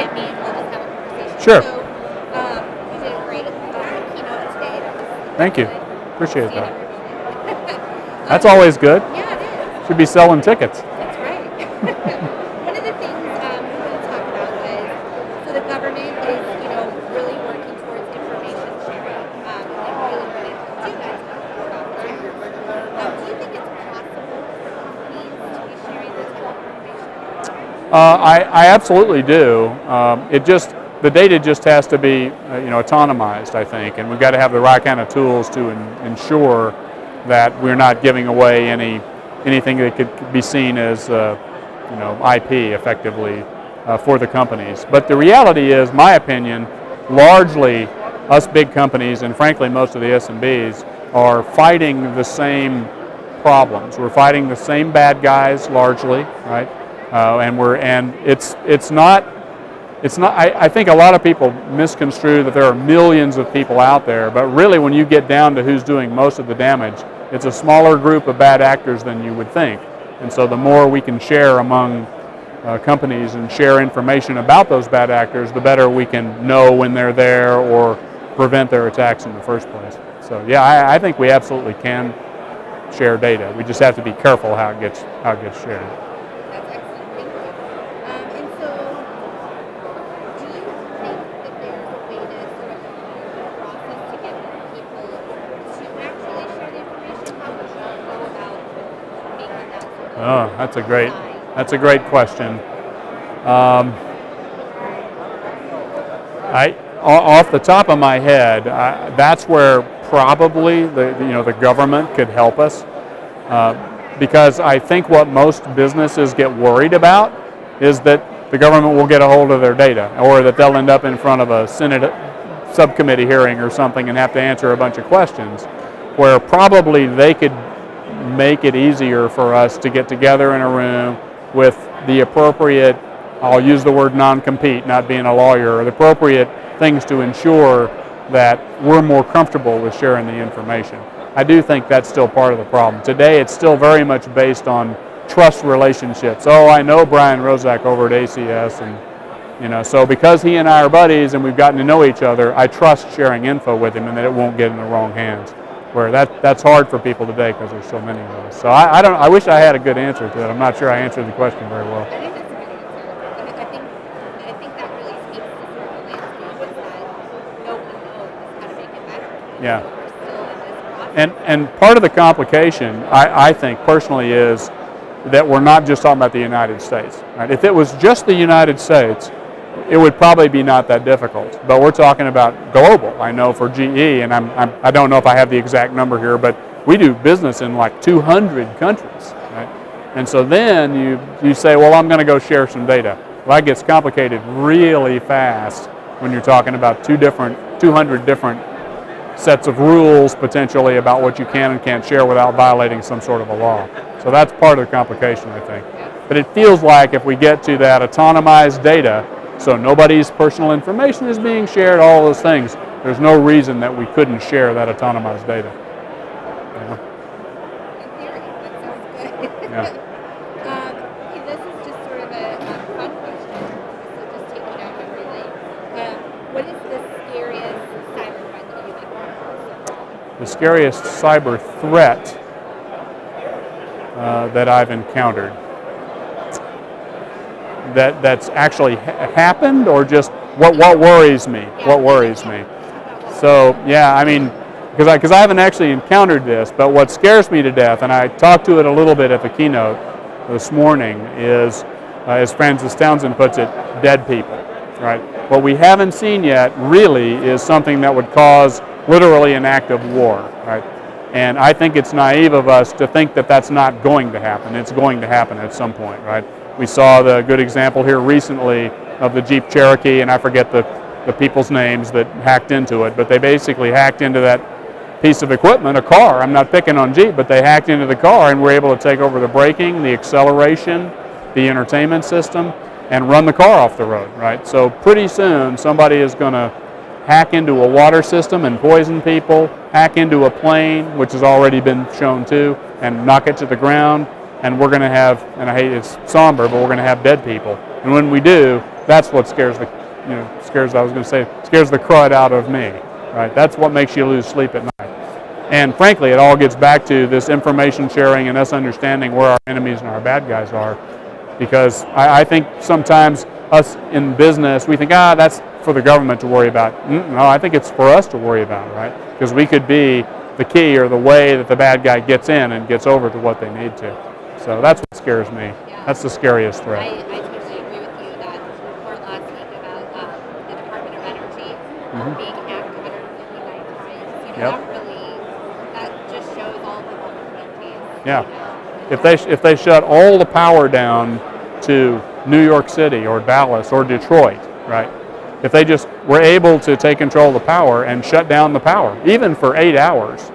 at me and we'll just have a conversation. Sure. So, you did a great keynote today. Thank you. Good. Appreciate Seeing that. everybody. That's always good. Yeah, it is. Should be selling tickets. That's right. One of the things we want to talk about was, so the government is, really working towards information sharing, and they really want to do that. Do you think it's possible for companies to be sharing this type of information? I absolutely do. The data just has to be autonomized, I think, and we've got to have the right kind of tools to ensure that we're not giving away anything that could be seen as IP effectively for the companies. But the reality is, my opinion, largely us big companies and frankly most of the SMBs are fighting the same problems. We're fighting the same bad guys largely, right? I think a lot of people misconstrue that there are millions of people out there, but really when you get down to who's doing most of the damage, it's a smaller group of bad actors than you would think. And so the more we can share among companies and share information about those bad actors, the better we can know when they're there or prevent their attacks in the first place. So yeah, I think we absolutely can share data. We just have to be careful how it gets shared. That's excellent. Thank you. And so, do you think that there's a way to sort of process to get people to actually share the information? How would you go about making that sort of That's a great question. Off the top of my head, that's where probably the government could help us, because I think what most businesses get worried about is that the government will get a hold of their data, or that they'll end up in front of a Senate subcommittee hearing or something and have to answer a bunch of questions, where probably they could make it easier for us to get together in a room with the appropriate, I'll use the word non-compete, not being a lawyer, the appropriate things to ensure that we're more comfortable with sharing the information. I do think that's still part of the problem. Today it's still very much based on trust relationships. Oh, I know Brian Rozak over at ACS, and so because he and I are buddies and we've gotten to know each other, I trust sharing info with him and that it won't get in the wrong hands. Where that's hard for people today because there's so many of us. So I wish I had a good answer to that. I'm not sure I answered the question very well. I think that's a good answer. I think that really speaks to sort of the landscape, is that no one knows how to make it better. Yeah. So we're still in this process. And part of the complication, I think personally, is that we're not just talking about the United States. Right? If it was just the United States, it would probably be not that difficult. But we're talking about global. I know for GE, and I don't know if I have the exact number here, but we do business in like 200 countries. Right? And so then you say, well, I'm going to go share some data. Well, that gets complicated really fast when you're talking about 200 different sets of rules potentially about what you can and can't share without violating some sort of a law. So that's part of the complication, I think. But it feels like if we get to that autonomized data, so nobody's personal information is being shared, all those things, there's no reason that we couldn't share that autonomized data. In theory, that sounds good. Yeah. This is just sort of a fun question, so just taking out memory lane. What is the scariest cyber threat that you've encountered? The scariest cyber threat that I've encountered. That's actually happened, or just what worries me? What worries me? So yeah, I mean, because I haven't actually encountered this, but what scares me to death, and I talked to it a little bit at the keynote this morning, is, as Francis Townsend puts it, dead people. Right? What we haven't seen yet really is something that would cause literally an act of war. Right? And I think it's naive of us to think that that's not going to happen. It's going to happen at some point, right? We saw the good example here recently of the Jeep Cherokee, and I forget the people's names that hacked into it, but they basically hacked into that piece of equipment, a car. I'm not picking on Jeep, but they hacked into the car and were able to take over the braking, the acceleration, the entertainment system, and run the car off the road, right? So pretty soon somebody is going to hack into a water system and poison people, hack into a plane, which has already been shown too, and knock it to the ground. And we're going to have, and I hate it's somber, but we're going to have dead people. And when we do, that's what scares the, scares the crud out of me, right? That's what makes you lose sleep at night. And frankly, it all gets back to this information sharing and us understanding where our enemies and our bad guys are. Because I think sometimes us in business, we think, that's for the government to worry about. No, I think it's for us to worry about, right? Because we could be the key or the way that the bad guy gets in and gets over to what they need to. So that's what scares me. Yeah. That's the scariest threat. I totally agree with you. That report last week about the Department of Energy being hacked 159 times, that just shows all the vulnerabilities. Yeah. If they shut all the power down to New York City or Dallas or Detroit, right? If they just were able to take control of the power and shut down the power, even for 8 hours,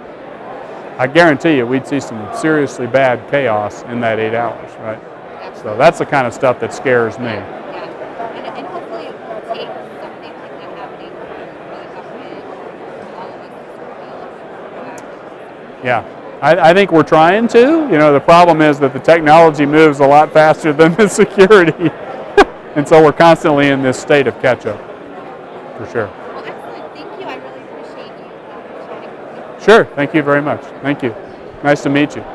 I guarantee you we'd see some seriously bad chaos in that 8 hours, right? Absolutely. So that's the kind of stuff that scares me. Yeah. And hopefully it will take something like that happening for the government or all of us to sort of be a little bit more proactive. Yeah. I think we're trying to. The problem is that the technology moves a lot faster than the security. And so we're constantly in this state of catch-up, for sure. Well, excellent. Thank you. I really appreciate you chatting with me. Sure. Thank you very much. Thank you. Nice to meet you.